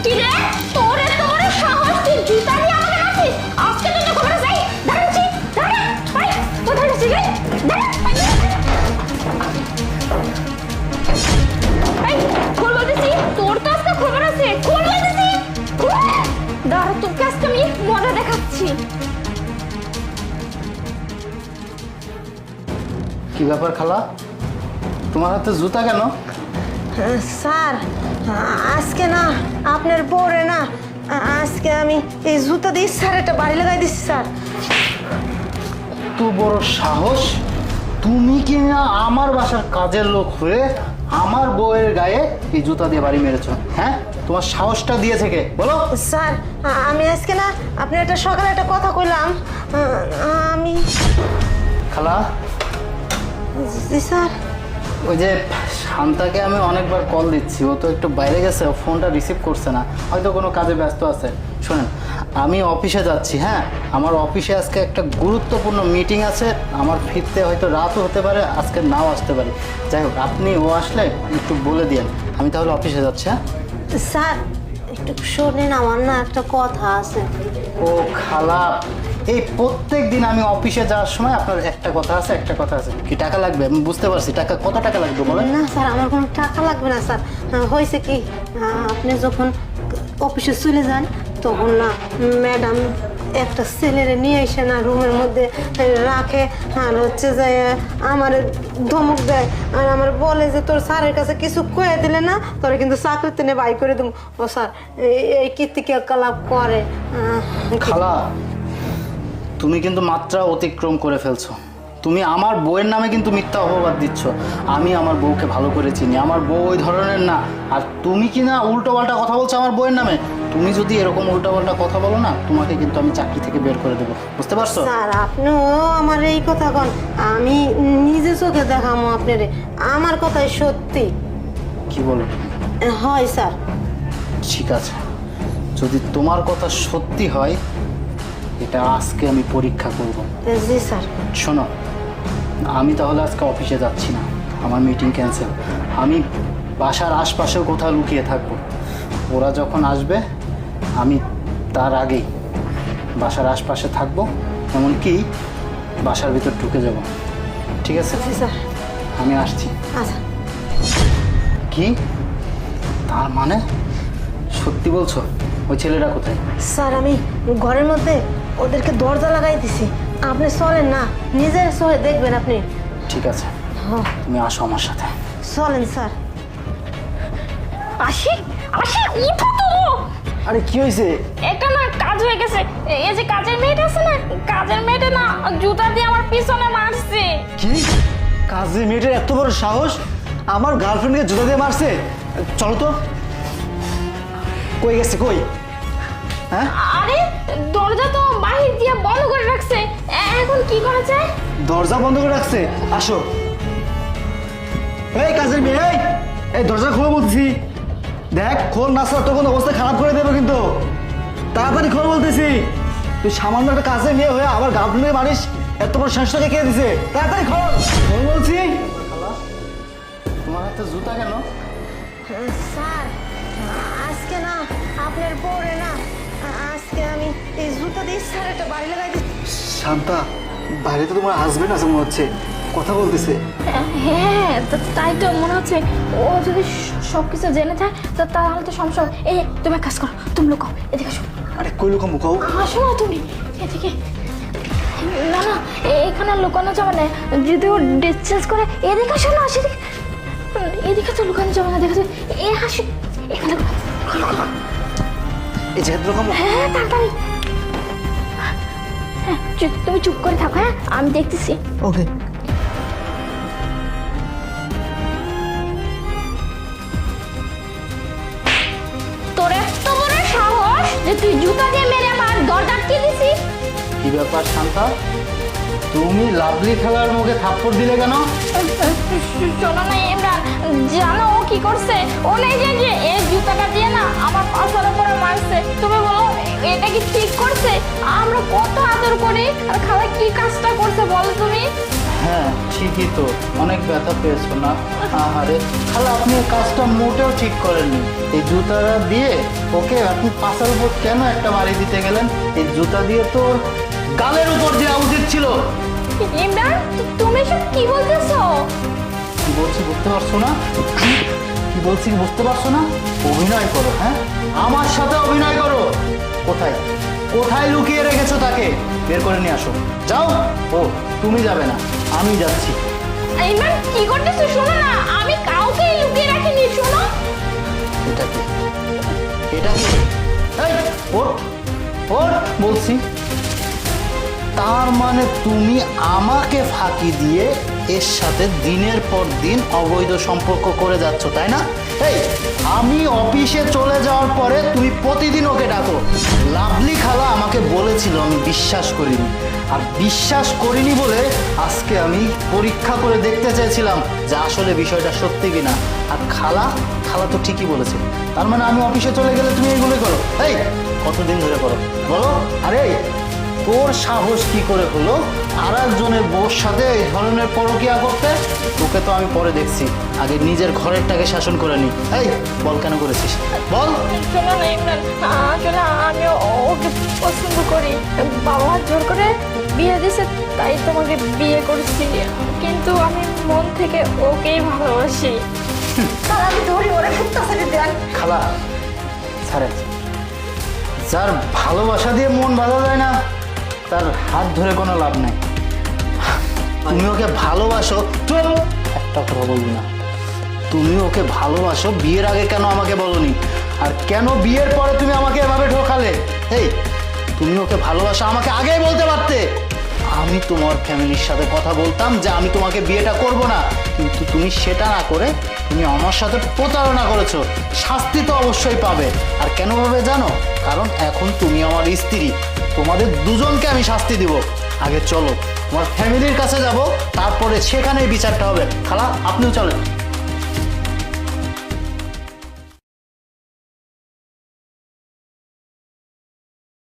কি রে তোর এত বড় সাহস তুই জুতা দিয়ে আমাকে মারছিস আজকে তো খবর আছে দাঁড়াচ্ছি দাঁড়া ভাই কোথায় গেছিস রে দাঁড়া এই খোল বলতেছি তোর তো আজকে খবর আছে খোল বলতেছি দাঁড়া তোর কাছে আমি মজা দেখাচ্ছি কি ব্যাপার খালা তোমার হাতে জুতা কেন? স্যার আজকে না আপনার বউরে না আজকে আমি এই জুতা দিয়ে স্যার একটা বাড়ি লাগাই দিচ্ছি স্যার। তো বড় সাহস তুমি কি না আমার বাসার কাজের লোক হয়ে আমার বউয়ের গায়ে এই জুতা দিয়ে বাড়ি মেরেছো? হ্যাঁ তোমার সাহসটা দিয়েছে কে বলো? স্যার আমি আজকে না আপনি একটা সকালে একটা কথা কইলাম আমি খালা জি স্যার ওই যে শান্তাকে আমি অনেকবার কল দিচ্ছি ও তো একটু বাইরে গেছে ফোনটা রিসিভ করছে না হয়তো কোনো কাজে ব্যস্ত আছে। শোনেন আমি অফিসে যাচ্ছি হ্যাঁ আমার অফিসে আজকে একটা গুরুত্বপূর্ণ মিটিং আছে আমার ফিরতে হয়তো রাতও হতে পারে আজকে নাও আসতে পারি যাই হোক আপনি ও আসলে একটু বলে দিন আমি তাহলে অফিসে যাচ্ছি। হ্যাঁ স্যার একটু শোনেন আমার না একটা কথা আছে। ও খালা এই প্রত্যেক দিন আমি অফিসে যাওয়ার সময় আপনার একটা কথা আছে কি টাকা লাগবে? আমি বুঝতে পারছি টাকা কত টাকা লাগবে বলেন? না স্যার আমার কোনো টাকা লাগবে না স্যার হয়েছে কি আপনি যখন অফিসে চলে যান তখন না ম্যাডাম একটা ছেলেরে নিয়ে এসে না রুমের মধ্যে রাখে আর হচ্ছে যে আমার ধমক দেয় আর আমার বলে যে তোর স্যারের কাছে কিছু কয়ে দিলে না তোরা কিন্তু চাকরিতে নিয়ে বাই করে দেবো। ও স্যার এই কীর্তিক্রিয়াকলাপ করে। খালা তুমি কিন্তু মাত্রা অতিক্রম করে ফেলছো তুমি আমার বউয়ের নামে কিন্তু মিথ্যা অপবাদ দিচ্ছ। আমি আমার বউকে ভালো করে চিনি আমার বউ ওই ধরনের না আর তুমি কি না উল্টোপাল্টা কথা বলছো আমার বউয়ের নামে তুমি যদি এরকম উল্টোপাল্টা কথা বলো না তোমাকে কিন্তু আমি চাকরি থেকে বের করে দেবো বুঝতে পারছো? স্যার আপনিও আমার এই কথা কন আমি নিজে চোখে দেখামো আপনারে আমার কথাই সত্যি। কি বলো? হয় স্যার। ঠিক আছে যদি তোমার কথা সত্যি হয় এটা আজকে আমি পরীক্ষা করব। জি স্যার। শোনো আমি তাহলে আজকে অফিসে যাচ্ছি না আমার মিটিং ক্যান্সেল আমি বাসার আশপাশেও কোথাও লুকিয়ে থাকবো ওরা যখন আসবে আমি তার আগেই বাসার আশপাশে থাকবো এমনকি বাসার ভিতর ঢুকে যাব ঠিক আছে? জি স্যার। আমি আসছি। আচ্ছা। কি তার মানে সত্যি বলছো? ওই ছেলেটা কোথায়? স্যার আমি ঘরের মধ্যে ওদেরকে দরজা লাগাই দিছি আপনি চলেন না নিজের চোখে দেখবেন আপনি। ঠিক আছে তুমি আসো আমার সাথে। চলেন স্যার। আসি আসি উঠো তো আরে কি হয়েছে? এটা না কাজ হয়ে গেছে এই যে কাজের মেয়েটা আছে না কাজের মেয়েটা না জুতা দিয়ে আমার পিছনে মারছে। কি কাজের মেয়েটার এত বড় সাহস আমার গার্লফ্রেন্ডকে জুতা দিয়ে মারছে? চলো তো কই গেছে কই? হ্যাঁ আরে দরজা তো বাহির দিয়ে বন্ধ করে রাখছে এখন কি করা যায়? দরজা বন্ধ করে রাখছে আসো এই কাজের মেয়ে এই দরজা খোলো বলতেছি দেখ খোল না স্যার তখন অবস্থা খারাপ করে দেবো কিন্তু তাড়াতাড়ি খোল বলতেছি তুই সামান্য একটা কাজের মেয়ে হয়ে আমার গার্লফ্রেন্ডকে মারিস এত বড় শ্রেষ্ঠকে কে দিছে তাড়াতাড়ি খোল খোল বলছি। তোমার হাতে জুতা কেন? স্যার আজকে না আপনার বউরে না আজকে আমি এই জুতা দিয়ে স্যার একটা বাড়ি লাগাই দিচ্ছি। শান্তা বাইরে তো তোমার হাজবেন্ড আছে মনে হচ্ছে কথা বলতেছে। হ্যাঁ তাই তো মনে হচ্ছে ও যদি সবকিছু জেনে যায় তাহলে তো সমস্যা হবে। এই তুমি এক কাজ করো তুমি লুকাও এদিকে আসো। আরে কই লুকাম মুখাও আসো না তুমি এদিকে না না এখানে লুকানো যাবে না যদি ও ড্রেস চেঞ্জ করে এদিকে আসো না সেদিকে এদিকে তো লুকানো যাবে না দেখো এ হাসি এখানে এই যে লুকাম। হ্যাঁ তাড়াতাড়ি হ্যাঁ তুমি চুপ করে থাকো হ্যাঁ আমি দেখতেছি। ওকে তোর এত বড় সাহস যে তুই জুতা দিয়ে মেরে আমার দরজা আটকে দিছিস। কি ব্যাপার শান্তা তুমি লাভলি খেলার মুখে থাপ্পড় দিলে কেন? শোনো না ইমরান জানো ও কি করছে ও নেই যে এই জুতাটা দিয়ে না আমার পাছার উপরে মারছে তুমি বলো এটা কি ঠিক করছে? আমরা কত আদর করি আর খালা কি কাজটা করছে বলো তুমি? হ্যাঁ ঠিকই তো, অনেক ব্যথা পেয়েছো না? আরে খালা, আপনি এই কাজটা মোটেও ঠিক করেননি। এই জুতাটা দিয়ে ওকে আপনি পাশার উপর কেন একটা বাড়ি দিতে গেলেন? এই জুতা দিয়ে তো ওর গালের উপর দেওয়া উচিত ছিল। ইমরান, তুমি সব কি বলতেছো? কি বলছি বুঝতে পারছো না? কি বলছি বুঝতে পারছো না? অভিনয় করো, হ্যাঁ, আমার সাথে অভিনয় করো। কোথায় কোথায় লুকিয়ে রেখেছো তাকে? বের করে নিয়ে আসো। যাও। ও, তুমি যাবে না, আমি যাচ্ছি। ইমরান, কি করতেছো? শোনো না, আমি কাউকে লুকিয়ে রাখিনি, শোনো। এটা কি? এটা কি? এই, ওঠ ওঠ বলছি। তার মানে তুমি আমাকে ফাঁকি দিয়ে এর সাথে দিনের পর দিন অবৈধ সম্পর্ক করে যাচ্ছ, তাই না? এই, আমি অফিসে চলে যাওয়ার পরে তুমি প্রতিদিন ওকে ডাকো। লাভলি খালা আমাকে বলেছিল, আমি বিশ্বাস করিনি। আর বিশ্বাস করিনি বলে আজকে আমি পরীক্ষা করে দেখতে চাইছিলাম যে আসলে বিষয়টা সত্যি কিনা। আর খালা খালা তো ঠিকই বলেছে। তার মানে আমি অফিসে চলে গেলে তুমি এইগুলোই করো? এই, কতদিন ধরে করো বলো? আরে তোর সাহস কি করে হলো আর একজনের বউর সাথে এই ধরনের পরকীয়া করতে? তোকে তো আমি পরে দেখছি, আগে নিজের ঘরেরটাকে শাসন করে নি। এই, বল কেন করেছিস, বল। শোনো না ইমরান, আসলে আমি ওকে পছন্দ করি। বাবা জোর করে বিয়ে দিছে, তাই তোমাকে বিয়ে করেছি। কিন্তু আমি মন থেকে ওকেই ভালোবাসি। স্যার আমি ধরি ওরা ফুটতেছে দেন। খালা ছাড়ে, যার ভালোবাসা দিয়ে মন বাঁধা যায় না তার হাত ধরে কোনো লাভ নাই। তুমি ওকে ভালোবাসো, চুপ, একটা কথা বলবি না। তুমি ওকে ভালোবাসো, বিয়ের আগে কেন আমাকে বলনি? আর কেন বিয়ের পরে তুমি আমাকে এভাবে ঠকালে? এই, তুমি ওকে ভালোবাসো, আমাকে আগেই বলতে পারতে। আমি তোমার ফ্যামিলির সাথে কথা বলতাম যে আমি তোমাকে বিয়েটা করব না, কিন্তু তুমি সেটা না করে তুমি আমার সাথে প্রতারণা করেছো। শাস্তি তো অবশ্যই পাবে। আর কেন পাবে জানো? কারণ এখন তুমি আমার স্ত্রী। তোমাদের দুজনকে আমি শাস্তি দিব। আগে চলো, তোমার ফ্যামিলির কাছে যাব, তারপরে সেখানেই বিচারটা হবে। খালা, আপনিও চলেন।